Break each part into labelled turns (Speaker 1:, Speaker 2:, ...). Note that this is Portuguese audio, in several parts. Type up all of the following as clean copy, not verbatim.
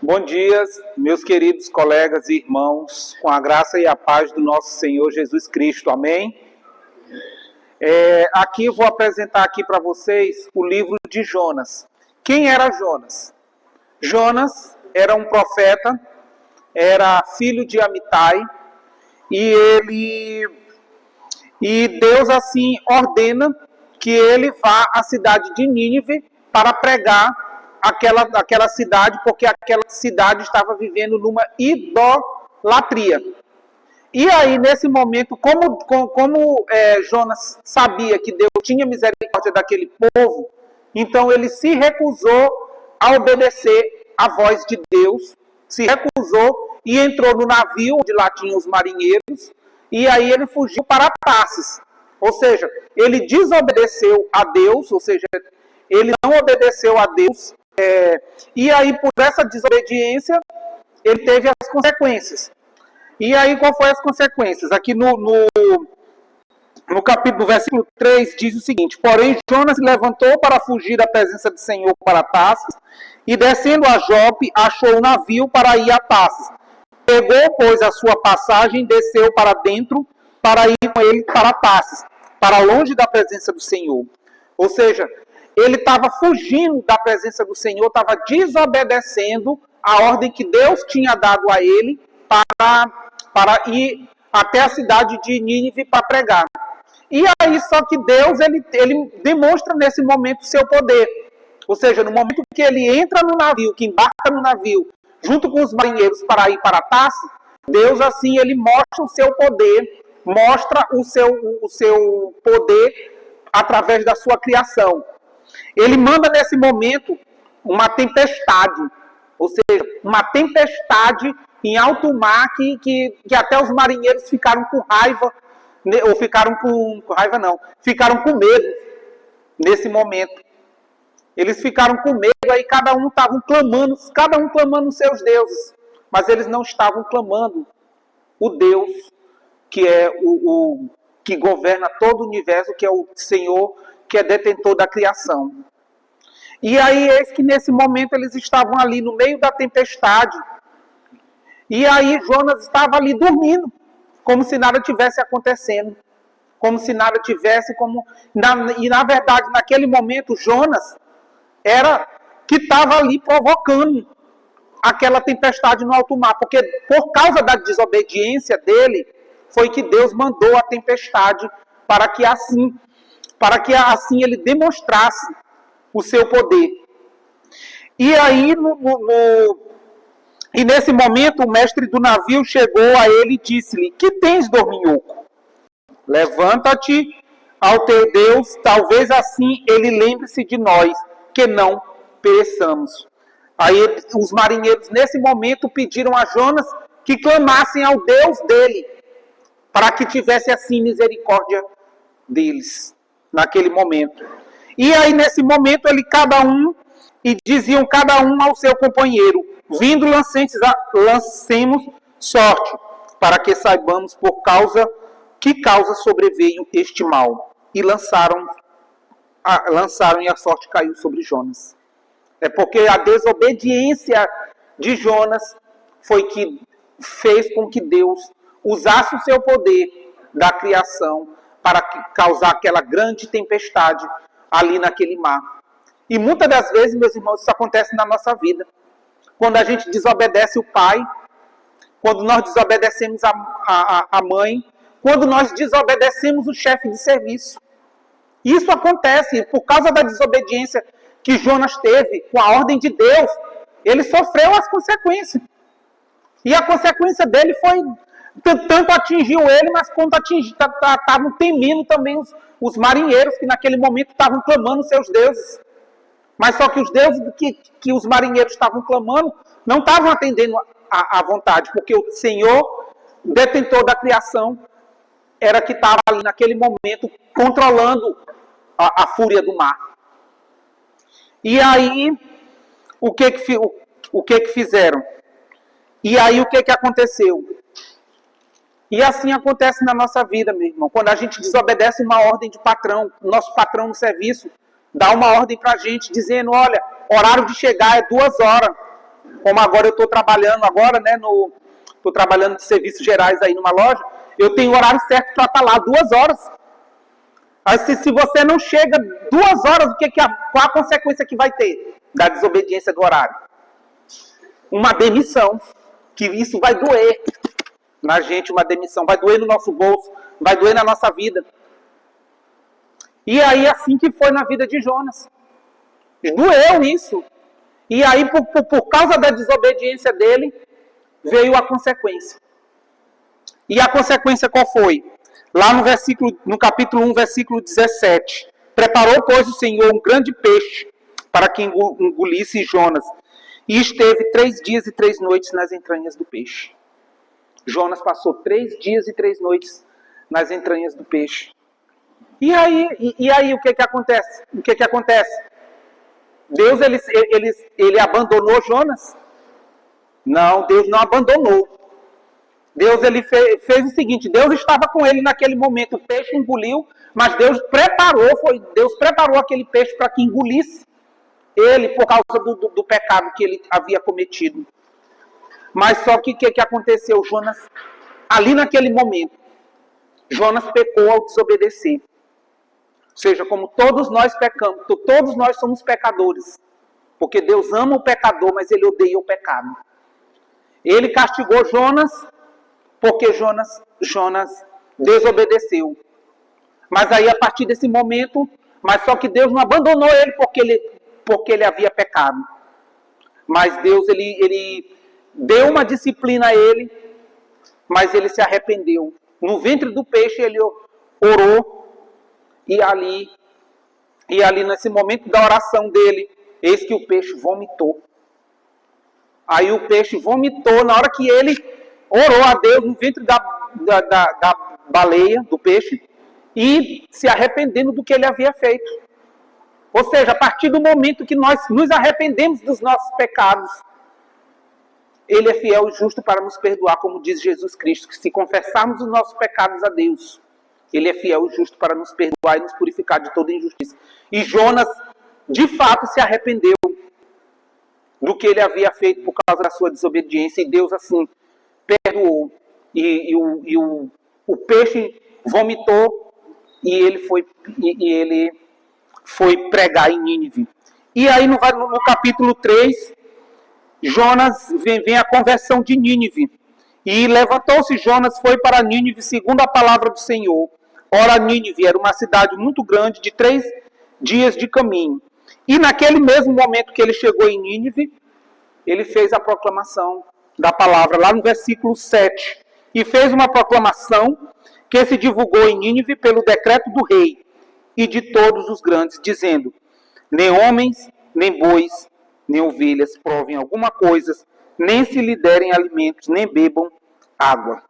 Speaker 1: Bom dia, meus queridos colegas e irmãos, com a graça e a paz do nosso Senhor Jesus Cristo, amém? Aqui eu vou apresentar aqui para vocês o livro de Jonas. Quem era Jonas? Jonas era um profeta, era filho de Amitai, e Deus assim ordena que ele vá à cidade de Nínive para pregar aquela cidade, porque aquela cidade estava vivendo numa idolatria. E aí, nesse momento, como Jonas sabia que Deus tinha misericórdia daquele povo, então ele se recusou a obedecer à voz de Deus, se recusou e entrou no navio onde lá tinham os marinheiros, e aí ele fugiu para Tarsis. Ou seja, ele desobedeceu a Deus, ou seja, ele não obedeceu a Deus, e aí por essa desobediência ele teve as consequências. E aí qual foi as consequências? Aqui no capítulo, no versículo 3 diz o seguinte: porém Jonas se levantou para fugir da presença do Senhor para Tarsis, e descendo a Jope achou um navio para ir a Tarsis. Pegou, pois, a sua passagem, desceu para dentro, para ir com ele para Tarsis, para longe da presença do Senhor. Ou seja, ele estava fugindo da presença do Senhor, estava desobedecendo a ordem que Deus tinha dado a ele para ir até a cidade de Nínive para pregar. E aí, só que Deus, ele demonstra nesse momento o seu poder. Ou seja, no momento que ele entra no navio, que embarca no navio, junto com os marinheiros para ir para Tarsis, Deus assim, ele mostra o seu poder, mostra o seu poder através da sua criação. Ele manda nesse momento uma tempestade, ou seja, uma tempestade em alto mar que até os marinheiros ficaram com raiva, ou ficaram com raiva não, ficaram com medo nesse momento. Eles ficaram com medo, aí cada um clamando os seus deuses. Mas eles não estavam clamando o Deus que é o que governa todo o universo, que é o Senhor, que é detentor da criação. E aí, eis que nesse momento eles estavam ali no meio da tempestade. E aí Jonas estava ali dormindo, como se nada tivesse acontecendo. Como se nada tivesse, e na verdade, naquele momento, Jonas era que estava ali provocando aquela tempestade no alto mar, porque por causa da desobediência dele, foi que Deus mandou a tempestade para que assim ele demonstrasse o seu poder. E aí, e nesse momento, o mestre do navio chegou a ele e disse-lhe: que tens, dorminhoco? Levanta-te ao teu Deus, talvez assim ele lembre-se de nós, que não pereçamos. Aí os marinheiros nesse momento pediram a Jonas que clamassem ao Deus dele, para que tivesse assim misericórdia deles, naquele momento. E aí nesse momento diziam cada um ao seu companheiro: vindo lancemos sorte, para que saibamos que causa sobreveio este mal. E lançaram e a sorte caiu sobre Jonas. É porque a desobediência de Jonas foi que fez com que Deus usasse o seu poder da criação para causar aquela grande tempestade ali naquele mar. E muitas das vezes, meus irmãos, isso acontece na nossa vida. Quando a gente desobedece o pai, quando nós desobedecemos a mãe, quando nós desobedecemos o chefe de serviço. Isso acontece por causa da desobediência que Jonas teve com a ordem de Deus. Ele sofreu as consequências. E a consequência dele foi, tanto atingiu ele, mas quanto estavam temendo também os marinheiros, que naquele momento estavam clamando seus deuses. Mas só que os deuses que os marinheiros estavam clamando não estavam atendendo à vontade, porque o Senhor, detentor da criação, era que estava ali naquele momento controlando a fúria do mar. E aí, o que fizeram? E aí, o que aconteceu? E assim acontece na nossa vida, meu irmão. Quando a gente desobedece uma ordem de patrão, nosso patrão no serviço dá uma ordem para a gente, dizendo: olha, horário de chegar é 2 horas. como agora eu estou trabalhando agora, né, estou trabalhando de serviços gerais aí numa loja, eu tenho horário certo para estar lá 2 horas. Aí se você não chega 2 horas, qual a consequência que vai ter da desobediência do horário? Uma demissão, que isso vai doer na gente, uma demissão, vai doer no nosso bolso, vai doer na nossa vida. E aí assim que foi na vida de Jonas. Doeu isso. E aí por causa da desobediência dele, veio a consequência. E a consequência qual foi? Lá no capítulo 1, versículo 17. Preparou, pois, o Senhor um grande peixe para que engolisse Jonas. E esteve 3 dias e 3 noites nas entranhas do peixe. Jonas passou 3 dias e 3 noites nas entranhas do peixe. E aí o que acontece? O que acontece? Deus, ele abandonou Jonas? Não, Deus não abandonou. Deus ele fez o seguinte, Deus estava com ele naquele momento, o peixe engoliu, mas Deus preparou aquele peixe para que engolisse ele por causa do pecado que ele havia cometido. Mas só que o que aconteceu? Jonas, ali naquele momento, Jonas pecou ao desobedecer. Ou seja, como todos nós pecamos, todos nós somos pecadores. Porque Deus ama o pecador, mas ele odeia o pecado. Ele castigou Jonas, porque Jonas desobedeceu. Mas aí, a partir desse momento, mas só que Deus não abandonou ele porque ele havia pecado. Mas Deus, ele deu uma disciplina a ele, mas ele se arrependeu. No ventre do peixe, ele orou, e ali nesse momento da oração dele, eis que o peixe vomitou. Aí o peixe vomitou, na hora que ele orou a Deus no ventre da baleia, do peixe, e se arrependendo do que ele havia feito. Ou seja, a partir do momento que nós nos arrependemos dos nossos pecados, ele é fiel e justo para nos perdoar, como diz Jesus Cristo, que se confessarmos os nossos pecados a Deus, ele é fiel e justo para nos perdoar e nos purificar de toda injustiça. E Jonas, de fato, se arrependeu do que ele havia feito por causa da sua desobediência, e Deus, assim, perdoou. E o peixe vomitou, e ele foi pregar em Nínive. E aí, no capítulo 3, Jonas vem a conversão de Nínive. E levantou-se Jonas, foi para Nínive, segundo a palavra do Senhor. Ora, Nínive era uma cidade muito grande, de 3 dias de caminho. E naquele mesmo momento que ele chegou em Nínive, ele fez a proclamação da palavra, lá no versículo 7. E fez uma proclamação que se divulgou em Nínive pelo decreto do rei e de todos os grandes, dizendo: nem homens, nem bois, nem ovelhas provem alguma coisa, nem se lhe derem alimentos, nem bebam água.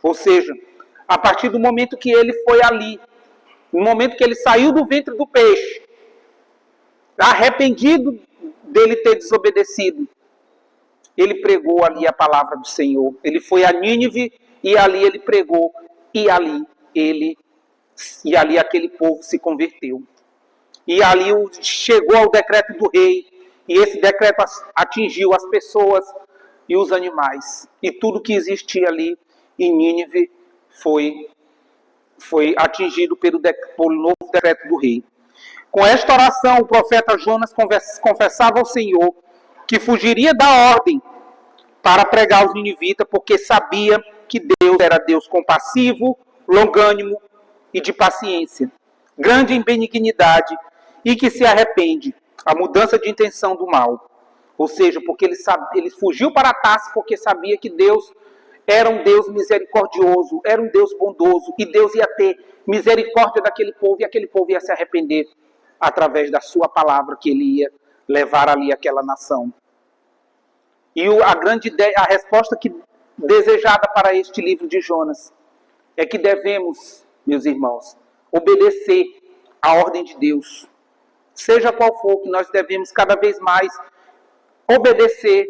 Speaker 1: Ou seja, a partir do momento que ele foi ali, no momento que ele saiu do ventre do peixe, arrependido dele ter desobedecido, ele pregou ali a palavra do Senhor. Ele foi a Nínive e ali ele pregou, e ali aquele povo se converteu. E ali chegou ao decreto do rei, e esse decreto atingiu as pessoas e os animais. E tudo que existia ali em Nínive foi atingido pelo novo decreto do rei. Com esta oração, o profeta Jonas confessava ao Senhor que fugiria da ordem para pregar aos ninivitas, porque sabia que Deus era Deus compassivo, longânimo e de paciência, grande em benignidade, e que se arrepende, a mudança de intenção do mal. Ou seja, porque ele fugiu para Tarso porque sabia que Deus era um Deus misericordioso, era um Deus bondoso, e Deus ia ter misericórdia daquele povo, e aquele povo ia se arrepender através da sua palavra, que ele ia levar ali aquela nação. E a grande ideia, a resposta desejada para este livro de Jonas é que devemos, meus irmãos, obedecer à ordem de Deus. Seja qual for, que nós devemos cada vez mais obedecer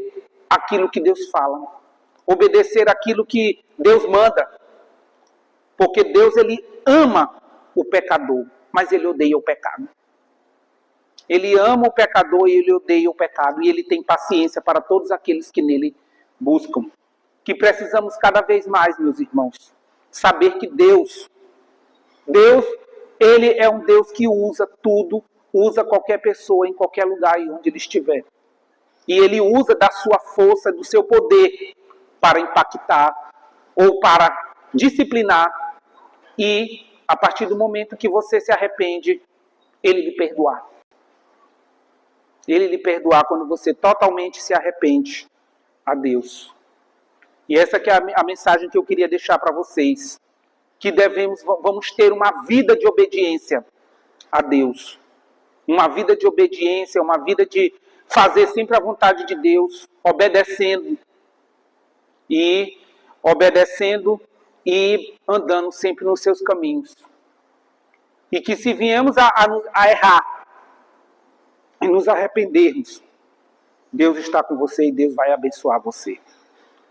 Speaker 1: aquilo que Deus fala. Obedecer aquilo que Deus manda. Porque Deus, ele ama o pecador, mas ele odeia o pecado. Ele ama o pecador e ele odeia o pecado. E ele tem paciência para todos aqueles que nele buscam. Que precisamos cada vez mais, meus irmãos, saber que Deus, Ele é um Deus que usa tudo, usa qualquer pessoa em qualquer lugar e onde Ele estiver. E Ele usa da sua força, do seu poder para impactar ou para disciplinar. E a partir do momento que você se arrepende, Ele lhe perdoar. Ele lhe perdoar quando você totalmente se arrepende a Deus. E essa que é a mensagem que eu queria deixar para vocês. Que vamos ter uma vida de obediência a Deus. Uma vida de obediência, uma vida de fazer sempre a vontade de Deus, obedecendo e andando sempre nos seus caminhos. E que se viemos a errar e nos arrependermos, Deus está com você e Deus vai abençoar você.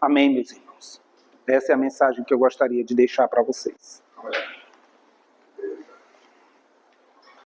Speaker 1: Amém, meus irmãos? Essa é a mensagem que eu gostaria de deixar para vocês.